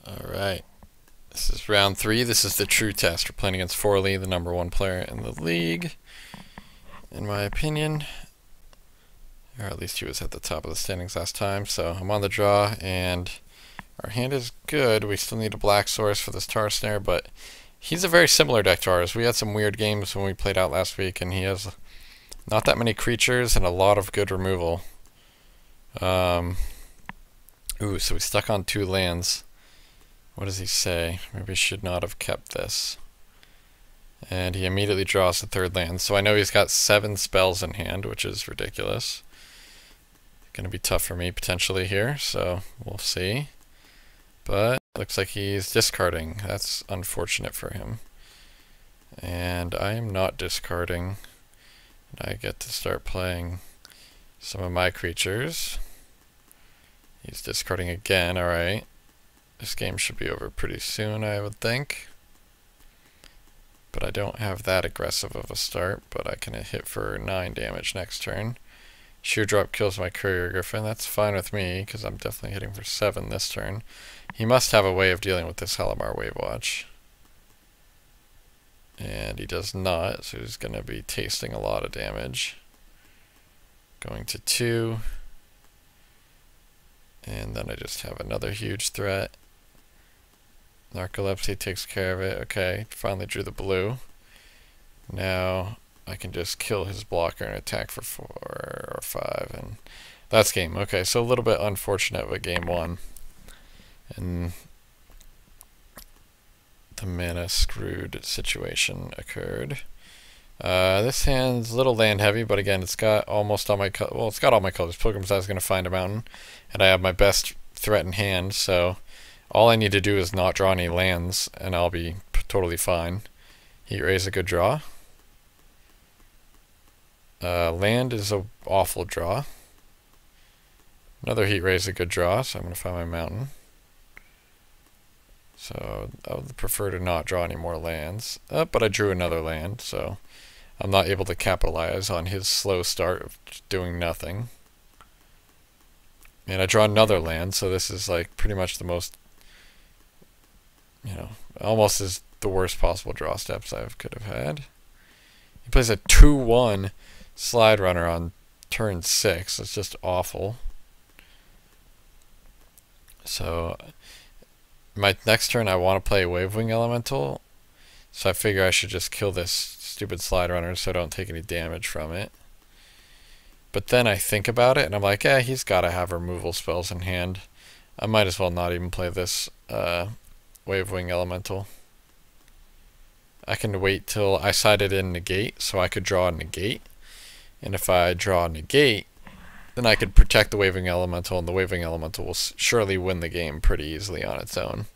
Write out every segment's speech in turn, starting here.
Alright, this is round 3. This is the true test. We're playing against Forli, the #1 player in the league, in my opinion. Or at least he was at the top of the standings last time. So I'm on the draw, and our hand is good. We still need a black source for this tar snare, but he's a very similar deck to ours. We had some weird games when we played out last week, and he has not that many creatures and a lot of good removal. Ooh, so we stuck on 2 lands. What does he say? Maybe I should not have kept this. And he immediately draws the 3rd land. So I know he's got 7 spells in hand, which is ridiculous. Gonna be tough for me potentially here, so we'll see. But looks like he's discarding. That's unfortunate for him. And I am not discarding. And I get to start playing some of my creatures. He's discarding again, alright. This game should be over pretty soon, I would think. But I don't have that aggressive of a start, but I can hit for 9 damage next turn. Sheer Drop kills my Courier Griffin. That's fine with me, because I'm definitely hitting for 7 this turn. He must have a way of dealing with this Halimar Wave Watch. And he does not, so he's going to be tasting a lot of damage. Going to 2. And then I just have another huge threat. Narcolepsy takes care of it. Okay, finally drew the blue. Now I can just kill his blocker and attack for 4 or 5, and that's game. Okay, so a little bit unfortunate with game 1. And the mana screwed situation occurred. This hand's a little land heavy, but again, it's got almost all my well, it's got all my colors. Pilgrim's Eye is going to find a mountain, and I have my best threat in hand, so all I need to do is not draw any lands, and I'll be totally fine. Heat Ray is a good draw. Land is an awful draw. Another Heat Ray is a good draw, so I'm going to find my mountain. So I would prefer to not draw any more lands. But I drew another land, so I'm not able to capitalize on his slow start of doing nothing. And I draw another land, so this is like pretty much the most, almost is the worst possible draw steps I could have had. He plays a 2/1 Slide Runner on turn 6. It's just awful. So my next turn I want to play Wavewing Elemental, so I figure I should just kill this stupid Slide Runner so I don't take any damage from it. But then I think about it and I'm like, yeah, he's got to have removal spells in hand. I might as well not even play this Wavewing Elemental. I can wait till I sided in Negate, so I could draw a Negate. And if I draw a Negate, then I could protect the Waving Elemental, and the Waving Elemental will surely win the game pretty easily on its own.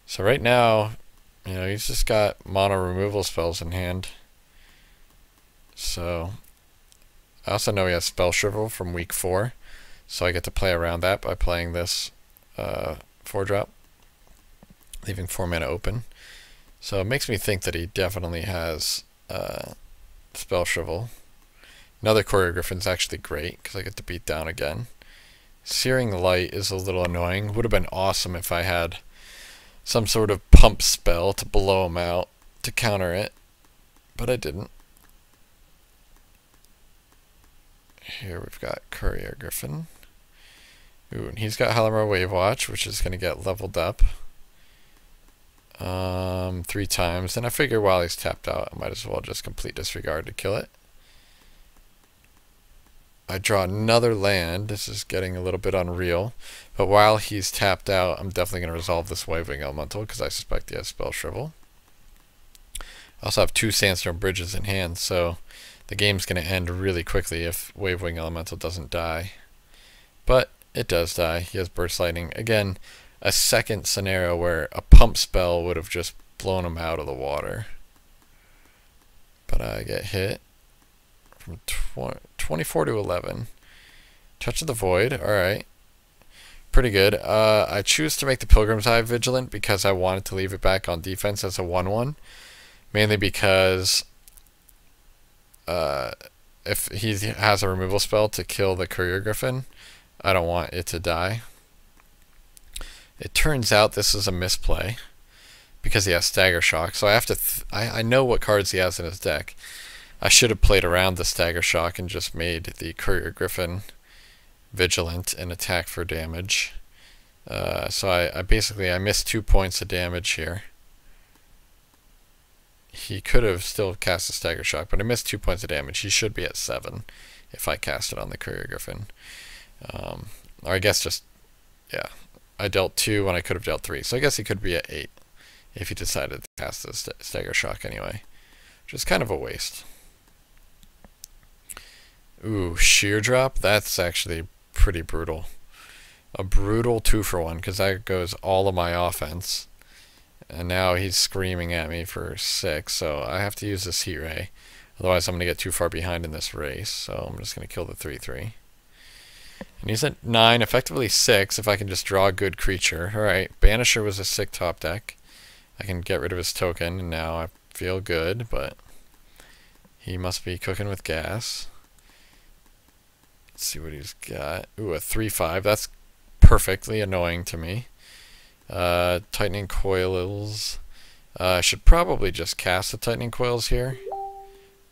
So right now, he's just got mono removal spells in hand. So I also know he has Spell Shrivel from week 4, so I get to play around that by playing this 4-drop, leaving 4 mana open. So it makes me think that he definitely has Spell Shrivel. Another Courier Griffin is actually great, because I get to beat down again. Searing Light is a little annoying. Would have been awesome if I had some sort of pump spell to blow him out to counter it, but I didn't. Here we've got Courier Griffin. Ooh, and he's got Halimar Wave Watch, which is going to get leveled up 3 times. And I figure while he's tapped out, I might as well just complete disregard to kill it. I draw another land. This is getting a little bit unreal. But while he's tapped out, I'm definitely going to resolve this Waving Elemental, because I suspect he has Spell Shrivel. I also have 2 Sandstorm Bridges in hand, so the game's going to end really quickly if Wavewing Elemental doesn't die. But it does die. He has Burst Lightning. Again, a second scenario where a pump spell would have just blown him out of the water. But I get hit from 24 to 11. Touch of the Void. Alright. Pretty good. I choose to make the Pilgrim's Eye vigilant because I wanted to leave it back on defense as a 1/1. Mainly because if he has a removal spell to kill the Courier Griffin, I don't want it to die. It turns out this is a misplay because he has Stagger Shock. So I have to. I know what cards he has in his deck. I should have played around the Stagger Shock and just made the Courier Griffin vigilant and attack for damage. So I basically missed 2 points of damage here. He could have still cast a Stagger Shock, but I missed 2 points of damage. He should be at 7 if I cast it on the Courier Griffin. Or I guess just, yeah, I dealt 2 when I could have dealt 3. So I guess he could be at 8 if he decided to cast the Stagger Shock anyway, which is kind of a waste. Ooh, Sheer Drop? That's actually pretty brutal. A brutal 2-for-1, because that goes all of my offense. And now he's screaming at me for 6, so I have to use this Heat Ray. Otherwise I'm going to get too far behind in this race, so I'm just going to kill the 3-3. And he's at 9, effectively 6, if I can just draw a good creature. Alright, Banisher was a sick top deck. I can get rid of his token, and now I feel good, but he must be cooking with gas. Let's see what he's got. Ooh, a 3-5. That's perfectly annoying to me. Tightening Coils. I should probably just cast the Tightening Coils here,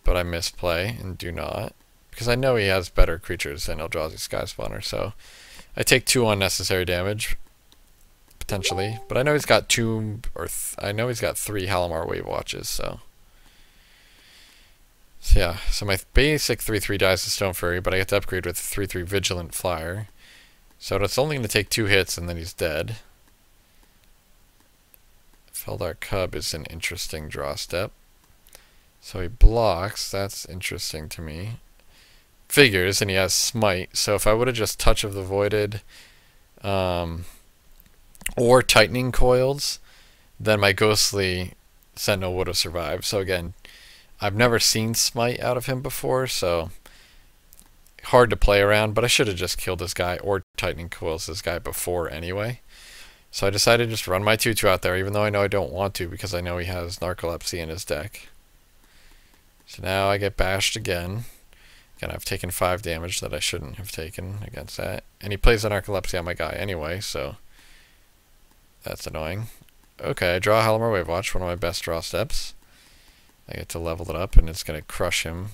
but I misplay and do not, because I know he has better creatures than Eldrazi Sky Spawner, so I take 2 unnecessary damage, potentially, but I know he's got 2, or I know he's got 3 Halimar Wave Watches, so yeah, so my basic 3-3 dies to Stone Fury, but I get to upgrade with 3-3 Vigilant Flyer. So it's only going to take 2 hits and then he's dead. Feldark Cub is an interesting draw step. So he blocks, that's interesting to me. Figures, and he has Smite, so if I would have just Touch of the Voided or Tightening Coils, then my Ghostly Sentinel would have survived. So again, I've never seen Smite out of him before, so hard to play around, but I should have just killed this guy or Tightening Coils this guy before anyway. So I decided to just run my 2-2 out there, even though I know I don't want to, because I know he has Narcolepsy in his deck. So now I get bashed again. Again, I've taken 5 damage that I shouldn't have taken against that. And he plays the Narcolepsy on my guy anyway, so that's annoying. Okay, I draw Halimar Wave Watch, one of my best draw steps. I get to level it up, and it's going to crush him.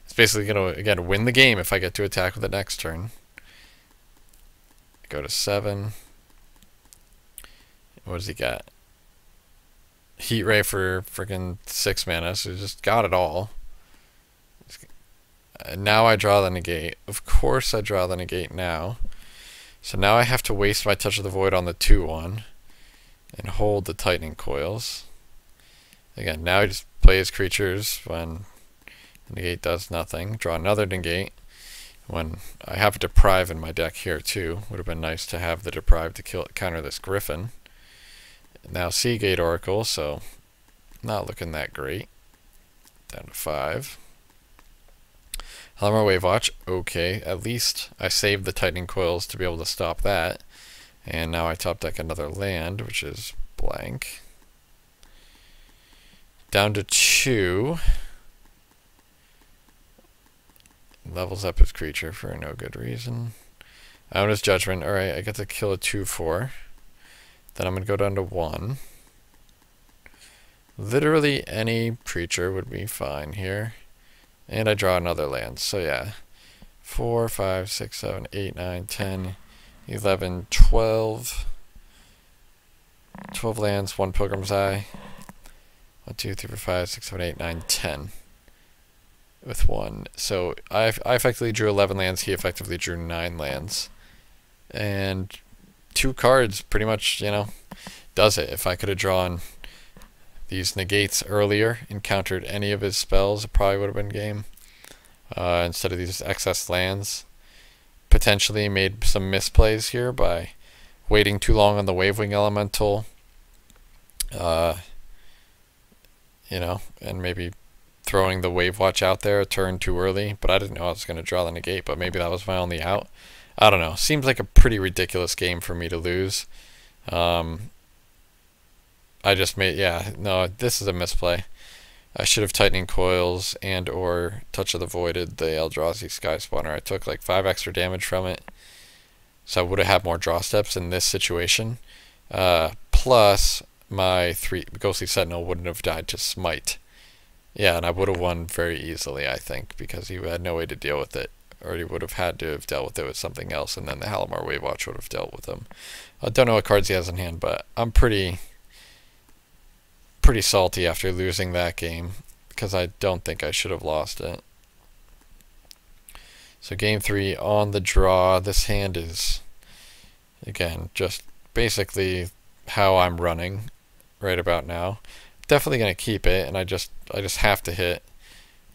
It's basically going to, again, win the game if I get to attack with it next turn. Go to 7. What does he got? Heat Ray for freaking 6 mana, so he just got it all. Now I draw the negate. Of course I draw the negate now. So now I have to waste my Touch of the Void on the 2-1 and hold the Tightening Coils. Again, now I just play his creatures when the negate does nothing. Draw another negate. When I have a Deprive in my deck here too. Would have been nice to have the Deprive to counter this Griffin. Now Seagate Oracle, so not looking that great. Down to 5. Halimar Wave Watch, okay. At least I saved the Tightening Coils to be able to stop that. And now I top deck another land, which is blank. Down to 2. Levels up his creature for no good reason. Iona's Judgment. Alright, I get to kill a 2-4. Then I'm going to go down to 1. Literally any creature would be fine here. And I draw another land. So yeah. 4, 5, 6, 7, 8, 9, 10, 11, 12. 12 lands, 1 Pilgrim's Eye. 1, 2, 3, 4, 5, 6, 7, 8, 9, 10. With 1. So I effectively drew 11 lands. He effectively drew 9 lands. And 2 cards pretty much, you know, does it. If I could have drawn these negates earlier and countered any of his spells, it probably would have been game. Instead of these excess lands. Potentially made some misplays here by waiting too long on the Wavewing Elemental. You know, and maybe throwing the Wave Watch out there a turn too early, but I didn't know I was going to draw the negate, but maybe that was my only out. I don't know. Seems like a pretty ridiculous game for me to lose. I just made, yeah, no, this is a misplay. I should have Tightening Coils and or Touch of the Voided the Eldrazi Sky Spawner. I took like 5 extra damage from it, so I would have had more draw steps in this situation. plus my 3 Ghostly Sentinel wouldn't have died to Smite. Yeah, and I would have won very easily, I think, because he had no way to deal with it. Or he would have had to have dealt with it with something else, and then the Halimar Wavewatch would have dealt with him. I don't know what cards he has in hand, but I'm pretty salty after losing that game, because I don't think I should have lost it. So game 3 on the draw. This hand is, again, just basically how I'm running right about now. Definitely going to keep it, and I just have to hit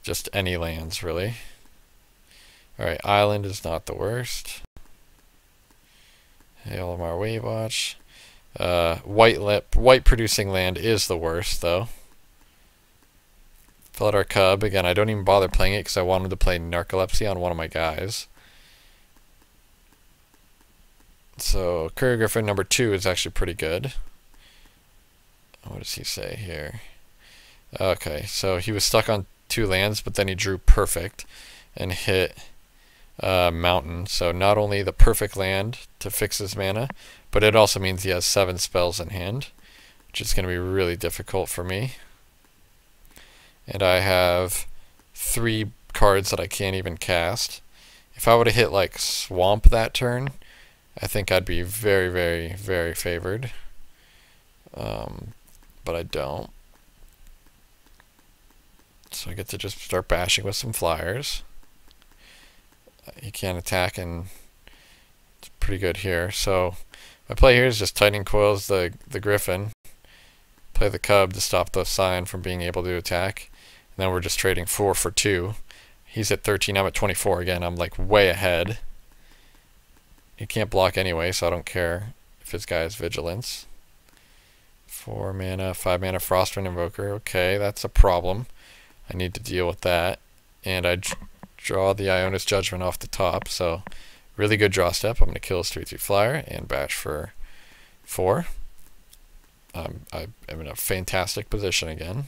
just any lands, really. Alright, Island is not the worst. Halimar Wavewatch. White producing land is the worst, though. Felidar Cub. Again, I don't even bother playing it because I wanted to play Narcolepsy on one of my guys. So, Courier Griffin number 2 is actually pretty good. What does he say here? Okay, so he was stuck on 2 lands, but then he drew perfect and hit Mountain. So not only the perfect land to fix his mana, but it also means he has 7 spells in hand, which is going to be really difficult for me. And I have 3 cards that I can't even cast. If I would have hit like Swamp that turn, I think I'd be very, very, very favored. But I don't. So I get to just start bashing with some flyers. He can't attack, and it's pretty good here. So my play here is just Tightening Coils the Griffin. Play the Cub to stop the Scion from being able to attack. And then we're just trading 4 for 2. He's at 13, I'm at 24 again. I'm like way ahead. He can't block anyway, so I don't care if his guy has Vigilance. 4 mana, 5 mana Frostwind Invoker. Okay, that's a problem. I need to deal with that. And I draw the Ionis Judgment off the top, so really good draw step. I'm going to kill his 3/3 flyer and bash for 4. I'm in a fantastic position again.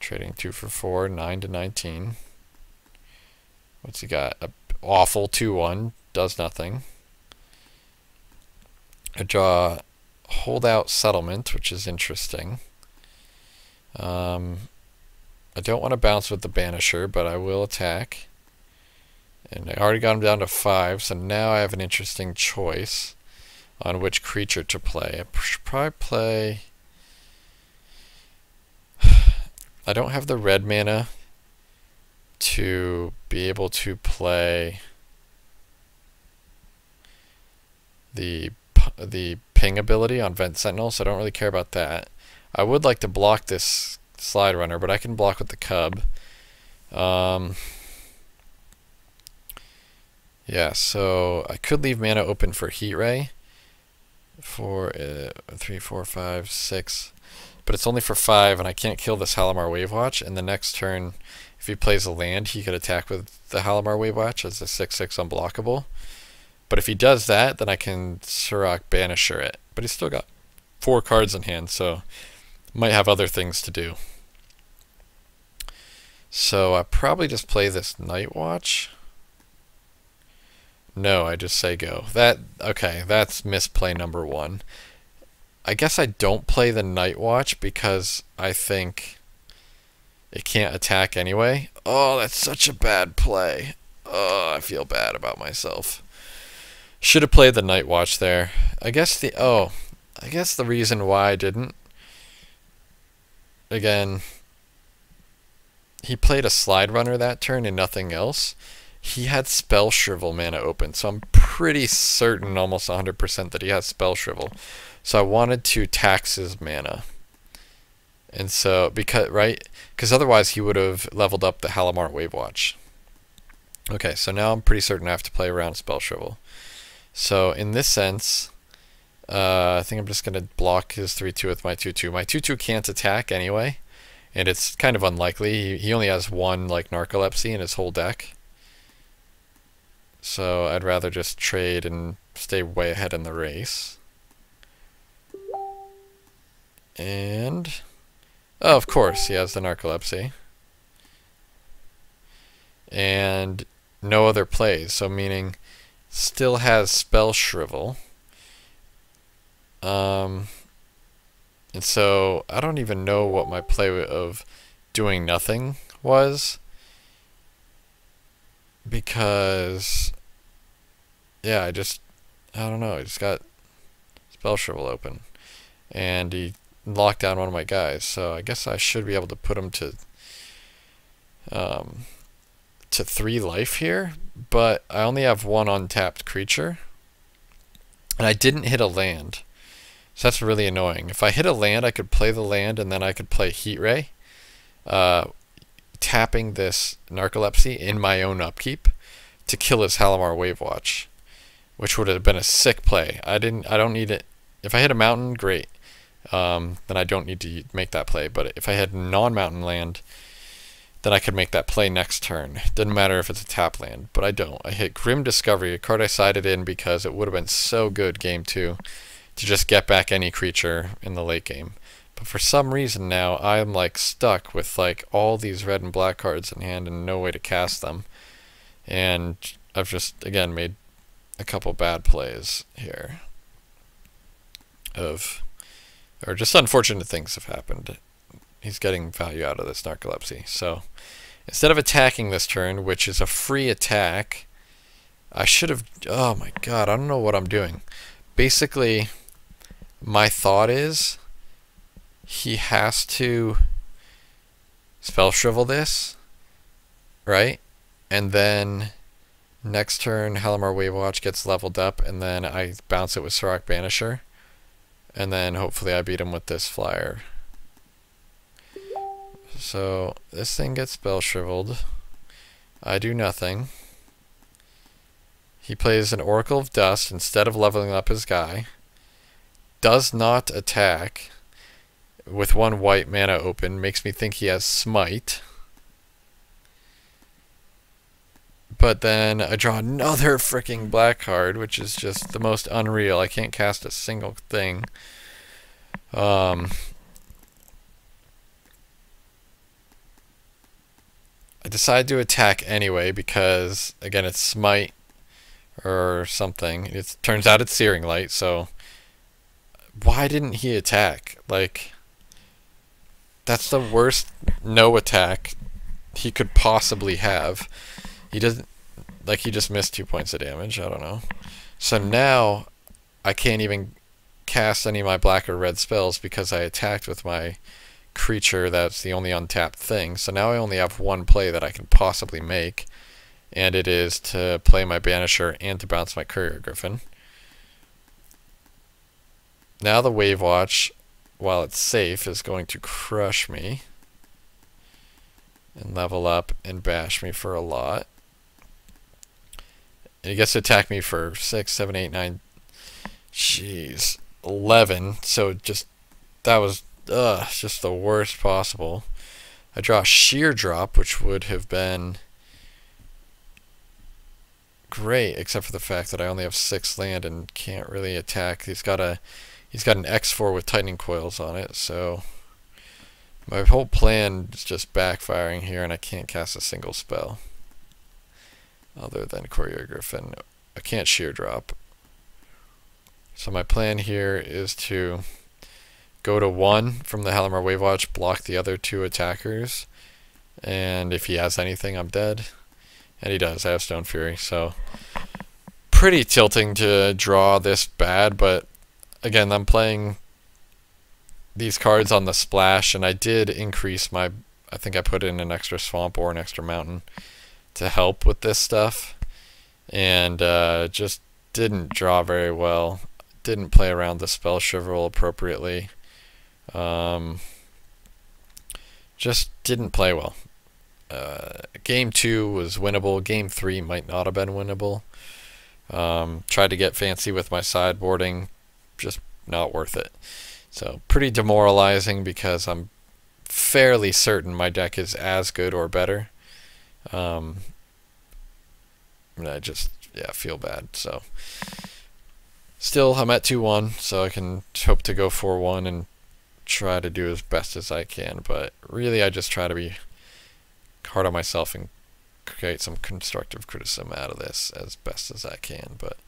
Trading 2 for 4, 9 to 19. What's he got? A awful 2/1, does nothing. I draw Holdout Settlement, which is interesting. I don't want to bounce with the Banisher, but I will attack. And I already got him down to 5, so now I have an interesting choice on which creature to play. I should probably play... I don't have the red mana to be able to play the ping ability on Vent Sentinel, so I don't really care about that. I would like to block this Slide Runner, but I can block with the Cub. Yeah, so I could leave mana open for Heat Ray for 3, 4, 5, 6, but it's only for 5, and I can't kill this Halimar Wavewatch. And the next turn, if he plays a land, he could attack with the Halimar Wavewatch as a 6/6 unblockable. But if he does that, then I can Surrak Banisher it. But he's still got 4 cards in hand, so might have other things to do. So I probably just play this Night Watch. No, I just say go. Okay, that's misplay number 1. I guess I don't play the Night Watch because I think it can't attack anyway. Oh, that's such a bad play. Oh, I feel bad about myself. Should have played the Night Watch there. I guess the reason why I didn't, again, he played a Slide Runner that turn and nothing else. He had Spell Shrivel mana open, so I'm pretty certain, almost 100%, that he has Spell Shrivel. So I wanted to tax his mana. And so, because otherwise he would have leveled up the Halimar Wavewatch. Okay, so now I'm pretty certain I have to play around Spell Shrivel. So in this sense, I think I'm just going to block his 3/2 with my 2/2. My 2/2 can't attack anyway, and it's kind of unlikely. He only has 1 like Narcolepsy in his whole deck. So I'd rather just trade and stay way ahead in the race. And oh, of course, he has the Narcolepsy. And no other plays, so meaning still has Spell Shrivel. And so I don't even know what my play of doing nothing was, because yeah, I don't know, I just got Spell Shrivel open and he locked down one of my guys, so I guess I should be able to put him to 3 life here, but I only have 1 untapped creature and I didn't hit a land. So that's really annoying. If I hit a land, I could play the land and then I could play Heat Ray, tapping this Narcolepsy in my own upkeep to kill his Halimar Wavewatch, which would have been a sick play. I don't need it. If I hit a mountain, great. Then I don't need to make that play. But if I had non-mountain land, then I could make that play next turn. Doesn't matter if it's a tap land, but I don't. I hit Grim Discovery, a card I sided in because it would have been so good game 2 to just get back any creature in the late game. But for some reason now, I'm like stuck with like all these red and black cards in hand and no way to cast them. And I've just, again, made a couple bad plays here. Or just unfortunate things have happened. He's getting value out of this Narcolepsy. So instead of attacking this turn, which is a free attack, I should have... Oh my god, I don't know what I'm doing. Basically, my thought is he has to Spell Shrivel this, right? And then next turn, Halimar Wavewatch gets leveled up, and then I bounce it with Sorok Banisher. And then hopefully I beat him with this flyer. So this thing gets Spell Shriveled. I do nothing. He plays an Oracle of Dust instead of leveling up his guy. Does not attack with 1 white mana open. Makes me think he has Smite. But then I draw another freaking black card, which is just the most unreal. I can't cast a single thing. I decide to attack anyway because, again, it's Smite or something. It turns out it's Searing Light, so why didn't he attack? Like, that's the worst no attack he could possibly have. He doesn't, like, he just missed 2 points of damage. I don't know. So now I can't even cast any of my black or red spells because I attacked with my creature that's the only untapped thing. So now I only have 1 play that I can possibly make, and it is to play my Banisher and to bounce my Courier Griffin. Now the Wavewatch, while it's safe, is going to crush me and level up and bash me for a lot. And he gets to attack me for 6, 7, 8, 9, jeez, 11. So just, that was just the worst possible. I draw Sheer Drop, which would have been great, except for the fact that I only have 6 land and can't really attack. He's got an X4 with Tightening Coils on it, so my whole plan is just backfiring here, and I can't cast a single spell other than Courier Griffin. I can't Sheer Drop. So my plan here is to go to 1 from the Halimar Wavewatch, block the other 2 attackers, and if he has anything, I'm dead. And he does. I have Stone Fury, so pretty tilting to draw this bad, but again, I'm playing these cards on the splash, and I did increase my... I think I put in an extra swamp or an extra mountain to help with this stuff, and just didn't draw very well. Didn't play around the Spell Shrivel appropriately. Just didn't play well. Game 2 was winnable. Game 3 might not have been winnable. Tried to get fancy with my sideboarding. Just not worth it. So pretty demoralizing because I'm fairly certain my deck is as good or better. And I just, yeah, feel bad. So still, I'm at 2-1, so I can hope to go 4-1 and try to do as best as I can. But really, I just try to be hard on myself and create some constructive criticism out of this as best as I can. But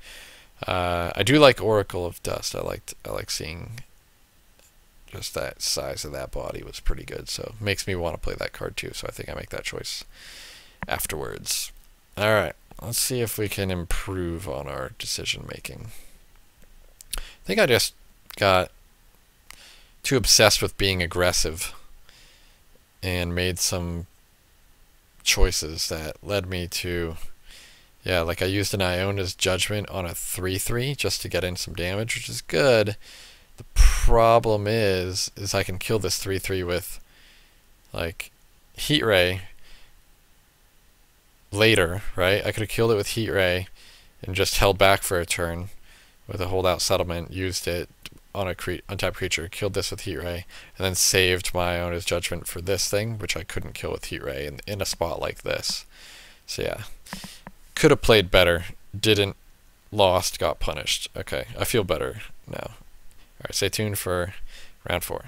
I do like Oracle of Dust. I like seeing just that size of that body was pretty good. So makes me want to play that card too. So I think I make that choice afterwards. All right, let's see if we can improve on our decision making. I think I just got too obsessed with being aggressive and made some choices that led me to, yeah, like I used an Iona's Judgment on a 3/3 just to get in some damage, which is good. The problem is I can kill this 3/3 with like Heat Ray later, right? I could have killed it with Heat Ray and just held back for a turn with a holdout settlement, used it on a untapped creature, killed this with Heat Ray, and then saved my Iona's Judgment for this thing, which I couldn't kill with Heat Ray in a spot like this. So yeah, could have played better, didn't, lost, got punished. Okay, I feel better now. Alright, stay tuned for round 4.